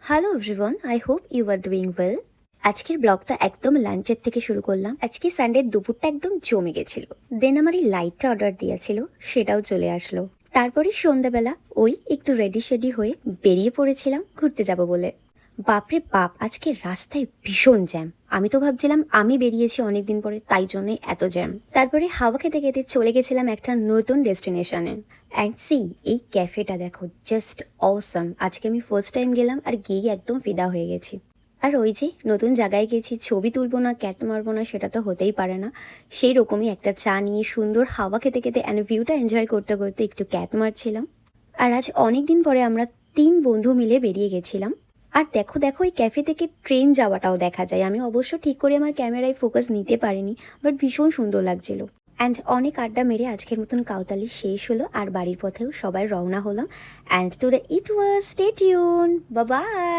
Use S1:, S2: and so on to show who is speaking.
S1: Hello everyone, I hope you are doing well. আজকের ব্লগটা একদম লাঞ্চের থেকে শুরু করলাম। আজকে সানডে দুপুরটা একদম জমে গেছিল। দেন আমার এই লাইটটা অর্ডার দিয়েছিল, সেটাও চলে আসলো। তারপরে সন্ধ্যাবেলা ওই একটু রেডি শেডি হয়ে বেরিয়ে পড়েছিলাম ঘুরতে যাব বলে। বাপরে বাপ, আজকে রাস্তায় ভীষণ জ্যাম। আমি তো ভাবছিলাম আমি বেরিয়েছি অনেকদিন পরে, তাই জন্যই এত জ্যাম। তারপরে হাওয়া খেতে খেতে চলে গেছিলাম একটা নতুন ডেস্টিনেশনে। অ্যান্ড সি, এই ক্যাফেটা দেখো, জাস্ট অসাম। আজকে আমি ফার্স্ট টাইম গেলাম আর গিয়ে একদম ফিদা হয়ে গেছি। আর ওই যে নতুন জায়গায় গেছি, ছবি তুলবো না, ক্যাচ মারবো না, সেটা তো হতেই পারে না। সেই রকমই একটা চা নিয়ে সুন্দর হাওয়া খেতে খেতে অ্যান্ড ভিউটা এনজয় করতে করতে একটু ক্যাট মারছিলাম। আর আজ অনেক দিন পরে আমরা 3 বন্ধু মিলে বেরিয়ে গেছিলাম। আর দেখো দেখো, এই ক্যাফে থেকে ট্রেন যাওয়াটাও দেখা যায়। আমি অবশ্য ঠিক করে আমার ক্যামেরায় ফোকাস নিতে পারিনি, বাট ভীষণ সুন্দর লাগছিল। অ্যান্ড অনেক আড্ডা মেরে আজকের মতন কাউতালি শেষ হলো, আর বাড়ির পথেও সবাই রওনা হলাম। And today it was, stay tune, bye bye.